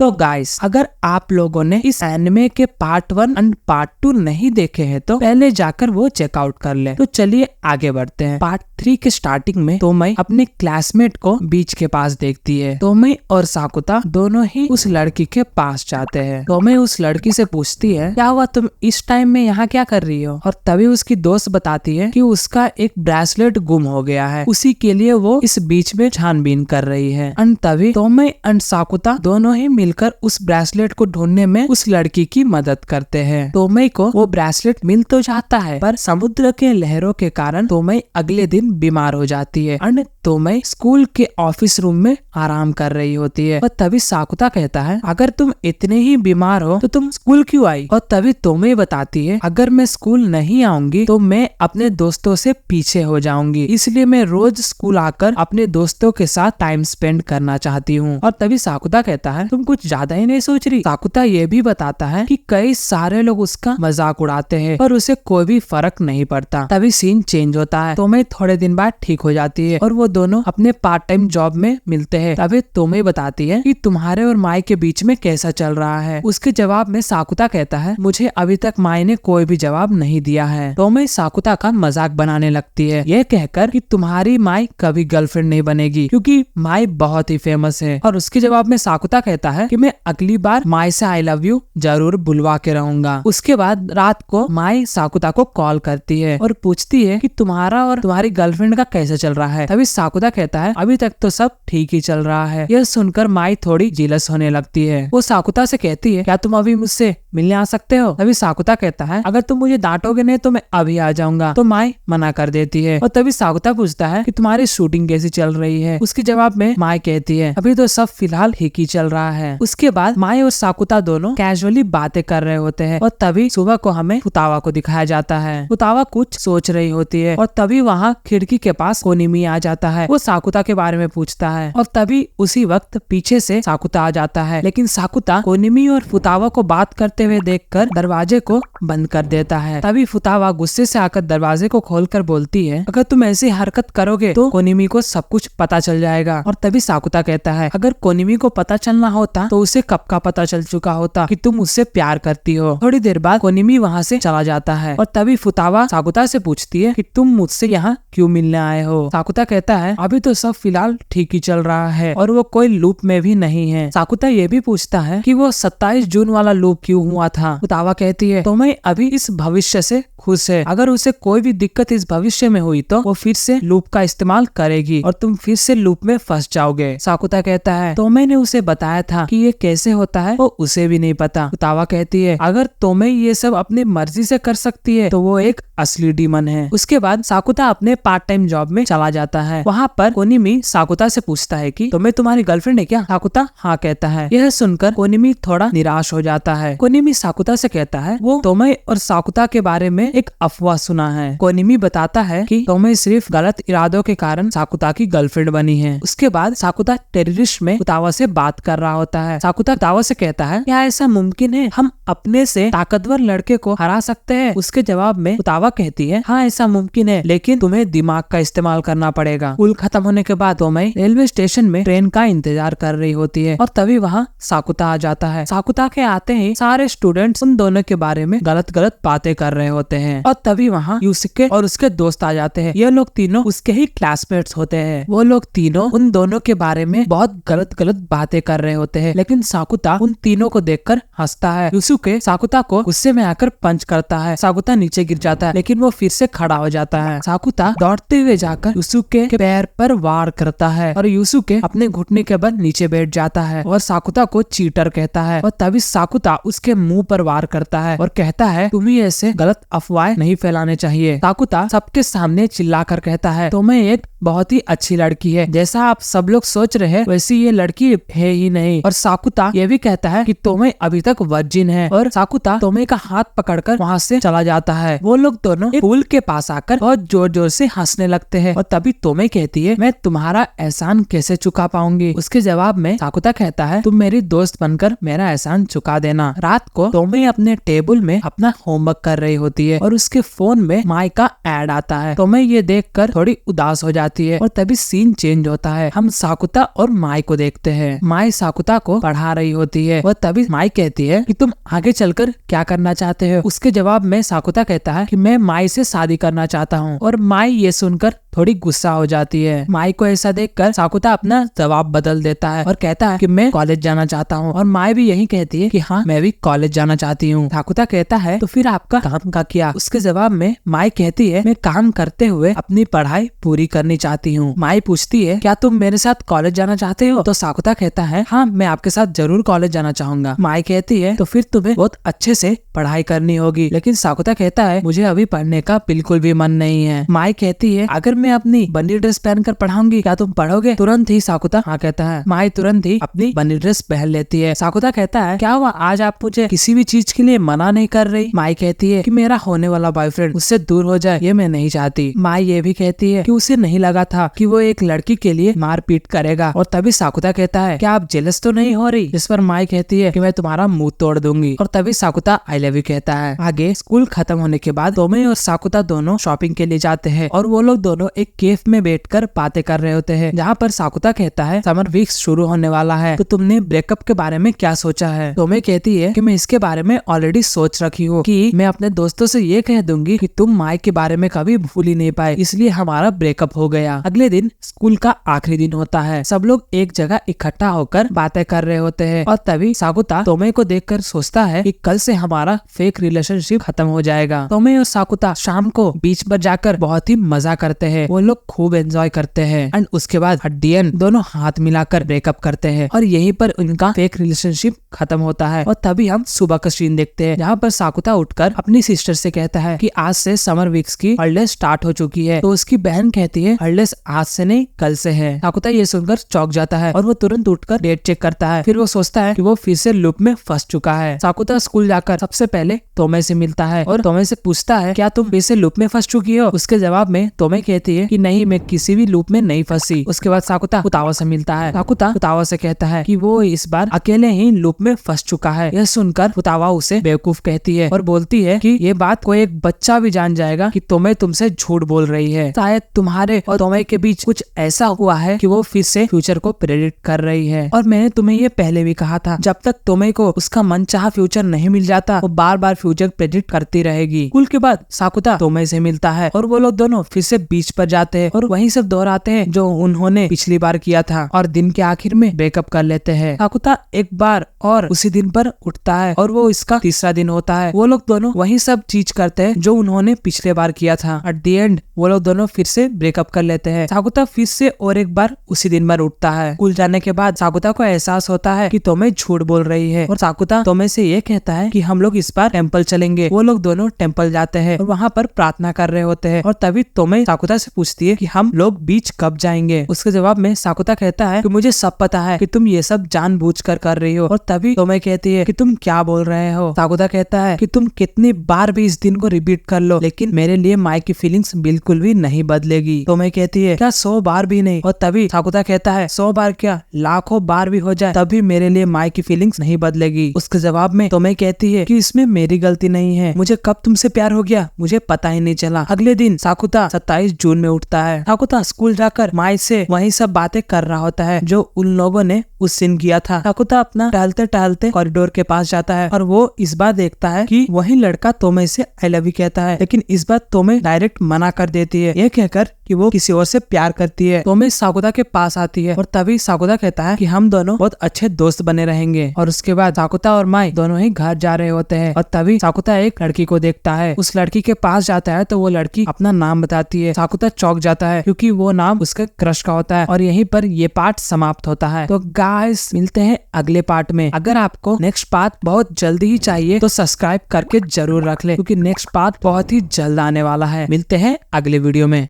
तो गाइस, अगर आप लोगों ने इस एनिमे के पार्ट 1 एंड पार्ट 2 नहीं देखे हैं तो पहले जाकर वो चेकआउट कर ले। तो चलिए आगे बढ़ते हैं। पार्ट 3 के स्टार्टिंग में तोमई अपने क्लासमेट को बीच के पास देखती है। तोमई और साकुता दोनों ही उस लड़की के पास जाते हैं। तोमई उस लड़की से पूछती है, क्या हुआ, तुम इस टाइम में यहाँ क्या कर रही हो? और तभी उसकी दोस्त बताती है कि उसका एक ब्रेसलेट गुम हो गया है, उसी के लिए वो इस बीच में छानबीन कर रही है। एंड तभी तोमई एंड साकुता दोनों ही मिलकर उस ब्रेसलेट को ढूंढने में उस लड़की की मदद करते हैं। तोमई को वो ब्रेसलेट मिल तो जाता है, पर समुद्र के लहरों के कारण तोमई अगले दिन बीमार हो जाती है। एंड तोमई स्कूल के ऑफिस रूम में आराम कर रही होती है। और तभी साकुता कहता है, अगर तुम इतने ही बीमार हो तो तुम स्कूल क्यों आई? और तभी तोमई बताती है, अगर मैं स्कूल नहीं आऊंगी तो मैं अपने दोस्तों से पीछे हो जाऊंगी, इसलिए मैं रोज स्कूल आकर अपने दोस्तों के साथ टाइम स्पेंड करना चाहती हूँ। और तभी साकुता कहता है, तुम कुछ ज्यादा ही नहीं सोच रही? साकुता ये भी बताता है कि कई सारे लोग उसका मजाक उड़ाते हैं पर उसे कोई भी फर्क नहीं पड़ता। तभी सीन चेंज होता है। तोमई थोड़े दिन बाद ठीक हो जाती है और वो दोनों अपने पार्ट टाइम जॉब में मिलते हैं। तभी तोमई बताती है कि तुम्हारे और माई के बीच में कैसा चल रहा है। उसके जवाब में साकुता कहता है, मुझे अभी तक माई ने कोई भी जवाब नहीं दिया है। तोमई साकुता का मजाक बनाने लगती है, ये कहकर कि तुम्हारी माई कभी गर्लफ्रेंड नहीं बनेगी क्योंकि माई बहुत ही फेमस है। और उसके जवाब में साकुता कहता है कि मैं अगली बार माई से आई लव यू जरूर बुलवा के रहूंगा। उसके बाद रात को माई साकुता को कॉल करती है और पूछती है कि तुम्हारा और तुम्हारी गर्लफ्रेंड का कैसा चल रहा है। तभी साकुता कहता है, अभी तक तो सब ठीक ही चल रहा है। यह सुनकर माई थोड़ी जीलस होने लगती है। वो साकुता से कहती है, क्या तुम अभी मुझसे मिलने आ सकते हो? तभी साकुता कहता है, अगर तुम मुझे डांटोगे नहीं तो मैं अभी आ जाऊंगा। तो माई मना कर देती है। और तभी साकुता पूछता है कि तुम्हारी शूटिंग कैसी चल रही है? उसके जवाब में माई कहती है, अभी तो सब फिलहाल ठीक ही चल रहा है। उसके बाद माई और साकुता दोनों कैजुअली बातें कर रहे होते हैं। और तभी सुबह को हमें फुतावा को दिखाया जाता है। फुतावा कुछ सोच रही होती है और तभी वहाँ खिड़की के पास कोनिमी आ जाता है। वो साकुता के बारे में पूछता है और तभी उसी वक्त पीछे से साकुता आ जाता है, लेकिन साकुता कोनिमी और फुतावा को बात करते हुए देखकर दरवाजे को बंद कर देता है। तभी फुतावा गुस्से से आकर दरवाजे को खोलकर बोलती है, अगर तुम ऐसी हरकत करोगे तो कोनिमी को सब कुछ पता चल जाएगा। और तभी साकुता कहता है, अगर कोनिमी को पता चलना होता तो उसे कब का पता चल चुका होता कि तुम उससे प्यार करती हो। थोड़ी देर बाद कोनिमी वहाँ से चला जाता है और तभी फुतावा साकुता से पूछती है कि तुम मुझसे यहाँ क्यों मिलने आए हो? साकुता कहता है, अभी तो सब फिलहाल ठीक ही चल रहा है और वो कोई लूप में भी नहीं है। साकुता ये भी पूछता है कि वो 27 जून वाला लूप क्यों हुआ था? फुतावा कहती है, तो मैं अभी इस भविष्य से खुश है, अगर उसे कोई भी दिक्कत इस भविष्य में हुई तो वो फिर से लूप का इस्तेमाल करेगी और तुम फिर से लूप में फंस जाओगे। साकुता कहता है, तो मैंने उसे बताया था कि ये कैसे होता है वो उसे भी नहीं पता। फुतावा कहती है, अगर तोमई ये सब अपनी मर्जी से कर सकती है तो वो एक असली डीमन है। उसके बाद साकुता अपने पार्ट टाइम जॉब में चला जाता है। वहाँ पर कोनिमी साकुता से पूछता है कि तोमई तुम्हारी गर्लफ्रेंड है क्या? साकुता हाँ कहता है। यह सुनकर कोनिमी थोड़ा निराश हो जाता है। कोनिमी साकुता से कहता है, वो तोमई और साकुता के बारे में एक अफवाह सुना है। कोनिमी बताता है कि तोमई सिर्फ गलत इरादों के कारण साकुता की गर्लफ्रेंड बनी है। उसके बाद साकुता टेररिस्ट में फुतावा से बात कर रहा होता है। साकुता फुतावा से कहता है, क्या ऐसा मुमकिन है हम अपने से ताकतवर लड़के को हरा सकते हैं? उसके जवाब में फुतावा कहती है, हाँ ऐसा मुमकिन है, लेकिन तुम्हें दिमाग का इस्तेमाल करना पड़ेगा। स्कूल खत्म होने के बाद तोमई रेलवे स्टेशन में ट्रेन का इंतजार कर रही होती है और तभी वहाँ साकुता आ जाता है। साकुता के आते ही सारे स्टूडेंट्स उन दोनों के बारे में गलत गलत बातें कर रहे होते हैं और तभी वहाँ यूसुके और उसके दोस्त आ जाते हैं। ये लोग तीनों उसके ही क्लासमेट्स होते हैं। वो लोग तीनों उन दोनों के बारे में बहुत गलत गलत बातें कर रहे होते हैं, लेकिन साकुता उन तीनों को देखकर हंसता है। यूसुके साकुता को गुस्से में आकर पंच करता है। साकुता नीचे गिर जाता है, लेकिन वो फिर से खड़ा हो जाता है। साकुता दौड़ते हुए जाकर यूसुके के पैर पर वार करता है और यूसुके अपने घुटने के बल नीचे बैठ जाता है और साकुता को चीटर कहता है। और तभी साकुता उसके मुंह पर वार करता है और कहता है, तुम्हें ऐसे गलत अफवाहें नहीं फैलाने चाहिए। साकुता सबके सामने चिल्लाकर कहता है, तो मैं एक बहुत ही अच्छी लड़की है, जैसा आप सब लोग सोच रहे हैं वैसी ये लड़की है ही नहीं। और साकुता ये भी कहता है कि तोमई अभी तक वर्जिन है। और साकुता तोमई का हाथ पकड़कर वहाँ से चला जाता है। वो लोग दोनों एक पुल के पास आकर बहुत जोर जोर से हंसने लगते हैं और तभी तोमई कहती है, मैं तुम्हारा एहसान कैसे चुका पाऊंगी? उसके जवाब में साकुता कहता है, तुम मेरी दोस्त बनकर मेरा एहसान चुका देना। रात को तोमे अपने टेबल में अपना होमवर्क कर रही होती है और उसके फोन में माई का एड आता है। तोमे ये देखकर थोड़ी उदास हो जाती है और तभी सीन चेंज होता है। हम साकुता और माई को देखते हैं। माई साकुता को पढ़ा रही होती है और तभी माई कहती है कि तुम आगे चलकर क्या करना चाहते हो। उसके जवाब में साकुता कहता है कि मैं माई से शादी करना चाहता हूँ और माई ये सुनकर थोड़ी गुस्सा हो जाती है। माई को ऐसा देखकर साकुता अपना जवाब बदल देता है और कहता है कि मैं कॉलेज जाना चाहता हूँ और माई भी यही कहती है कि हाँ मैं भी कॉलेज जाना चाहती हूँ। साकुता कहता है तो फिर आपका काम का क्या। उसके जवाब में माई कहती है मैं काम करते हुए अपनी पढ़ाई पूरी करनी चाहती हूँ। माई पूछती है क्या तुम मेरे साथ कॉलेज जाना चाहते हो। तो साकुता कहता है हाँ मैं आपके साथ जरूर कॉलेज जाना चाहूंगा। माई कहती है तो फिर तुम्हें बहुत अच्छे से पढ़ाई करनी होगी। लेकिन साकुता कहता है मुझे अभी पढ़ने का बिल्कुल भी मन नहीं है। माई कहती है अगर मैं अपनी बनी ड्रेस पहनकर पढ़ाऊंगी क्या तुम पढ़ोगे। तुरंत ही साकुता हाँ कहता है। माई तुरंत ही अपनी बनी ड्रेस पहन लेती है। साकुता कहता है क्या हुआ आज आप मुझे किसी भी चीज के लिए मना नहीं कर रही। माई कहती है कि मेरा होने वाला बॉयफ्रेंड उससे दूर हो जाए ये मैं नहीं चाहती। माई ये भी कहती है कि उसे नहीं लगा था कि वो एक लड़की के लिए मारपीट करेगा। और तभी साकुता कहता है क्या आप जेलस तो नहीं हो रही। जिस पर माई कहती है कि मैं तुम्हारा मुंह तोड़ दूंगी। और तभी साकुता आई लव यू कहता है। आगे स्कूल खत्म होने के बाद तोमे और साकुता दोनों शॉपिंग के लिए जाते हैं और वो लोग दोनों एक केफ में बैठकर बातें कर रहे होते हैं। जहाँ पर साकुता कहता है समर वीक्स शुरू होने वाला है तो तुमने ब्रेकअप के बारे में क्या सोचा है। तोमे कहती है कि मैं इसके बारे में ऑलरेडी सोच रखी हूँ कि मैं अपने दोस्तों से ये कह दूंगी कि तुम माई के बारे में कभी भूल ही नहीं पाए इसलिए हमारा ब्रेकअप हो गया। अगले दिन स्कूल का आखिरी दिन होता है। सब लोग एक जगह इकट्ठा होकर बातें कर रहे होते हैं और तभी साकुता तोमे को देखकर सोचता है कि कल से हमारा फेक रिलेशनशिप खत्म हो जाएगा। तोमे और साकुता शाम को बीच पर जाकर बहुत ही मजा करते हैं। वो लोग खूब एंजॉय करते हैं एंड उसके बाद एट द एंड दोनों हाथ मिलाकर ब्रेकअप करते हैं और यहीं पर उनका फेक रिलेशनशिप खत्म होता है। और तभी हम सुबह का सीन देखते हैं जहाँ पर साकुता उठकर अपनी सिस्टर से कहता है कि आज से समर वीक्स की हॉलिडेज स्टार्ट हो चुकी है। तो उसकी बहन कहती है हॉलिडेज आज से नहीं कल से है। साकुता ये सुनकर चौंक जाता है और वो तुरंत उठकर डेट चेक करता है। फिर वो सोचता है कि वो फिर से लूप में फंस चुका है। साकुता स्कूल जाकर सबसे पहले तोमे से मिलता है और तोमे से पूछता है क्या तुम फिर से लूप में फंस चुकी हो। उसके जवाब में तोमे कहती है कि नहीं मैं किसी भी लूप में नहीं फंसी। उसके बाद साकुता फुतावा से मिलता है। साकुता फुतावा से कहता है कि वो इस बार अकेले ही लूप में फंस चुका है। यह सुनकर फुतावा उसे बेवकूफ कहती है और बोलती है कि ये बात कोई एक बच्चा भी जान जाएगा कि तोमे तुमसे झूठ बोल रही है। शायद तुम्हारे और तोमे के बीच कुछ ऐसा हुआ है कि वो फिर से फ्यूचर को प्रेडिक्ट कर रही है और मैंने तुम्हें ये पहले भी कहा था जब तक तोमे को उसका मनचाहा फ्यूचर नहीं मिल जाता वो बार बार फ्यूचर प्रेडिक्ट करती रहेगी। स्कूल के बाद साकुता तोमे से मिलता है और वो लोग दोनों फिर से बीच पर जाते हैं और वही सब दोहराते हैं जो उन्होंने पिछली बार किया था और दिन के आखिर में ब्रेकअप कर लेते हैं। साकुता एक बार और उसी दिन पर उठता है और वो इसका तीसरा दिन होता है। वो लोग दोनों वही सब चीज करते हैं जो उन्होंने पिछले बार किया था। एट द एंड वो लोग दोनों फिर से ब्रेकअप कर लेते हैं। साकुता फिर से और एक बार उसी दिन पर उठता है। स्कूल जाने के बाद साकुता को एहसास होता है कि तोमे झूठ बोल रही है और साकुता तोमे से ये कहता है कि हम लोग इस बार टेम्पल चलेंगे। वो लोग दोनों टेम्पल जाते हैं और वहाँ पर प्रार्थना कर रहे होते हैं और तभी तोमे साकुता से पूछती है कि हम लोग बीच कब जाएंगे। उसके जवाब में साकुता कहता है कि मुझे सब पता है कि तुम ये सब जानबूझकर कर रही हो। और तभी तोमे कहती है कि तुम क्या बोल रहे हो। साकुता कहता है कि तुम कितनी बार भी इस दिन को रिपीट कर लो लेकिन मेरे लिए माई की फीलिंग्स बिल्कुल भी नहीं बदलेगी। तोमे कहती है क्या 100 बार भी नहीं। और तभी साकुता कहता है 100 बार क्या लाखों बार भी हो जाए तभी मेरे लिए माई की फीलिंग्स नहीं बदलेगी। उसके जवाब में तोमे कहती है कि इसमें मेरी गलती नहीं है। मुझे कब तुमसे प्यार हो गया मुझे पता ही नहीं चला। अगले दिन साकुता 27 जून में उठता है। साकुता स्कूल जाकर माई से वही सब बातें कर रहा होता है जो उन लोगों ने उस दिन किया था। साकुता अपना टहलते टहलते कॉरिडोर के पास जाता है और वो इस बार देखता है कि वही लड़का तोमे से आई लव यू कहता है लेकिन इस बार तोमे डायरेक्ट मना कर देती है ये कहकर कि वो किसी और से प्यार करती है। तोमे साकुता के पास आती है और तभी साकुता कहता है कि हम दोनों बहुत अच्छे दोस्त बने रहेंगे। और उसके बाद साकुता और माई दोनों ही घर जा रहे होते हैं और तभी साकुता एक लड़की को देखता है। उस लड़की के पास जाता है तो वो लड़की अपना नाम बताती है। साकुता चौंक जाता है क्योंकि वो नाम उसके क्रश का होता है। और यहीं पर ये पार्ट समाप्त होता है। तो गाइस मिलते हैं अगले पार्ट में। अगर आपको नेक्स्ट पार्ट बहुत जल्दी ही चाहिए तो सब्सक्राइब करके जरूर रख ले क्योंकि नेक्स्ट पार्ट बहुत ही जल्द आने वाला है। मिलते हैं अगले वीडियो में।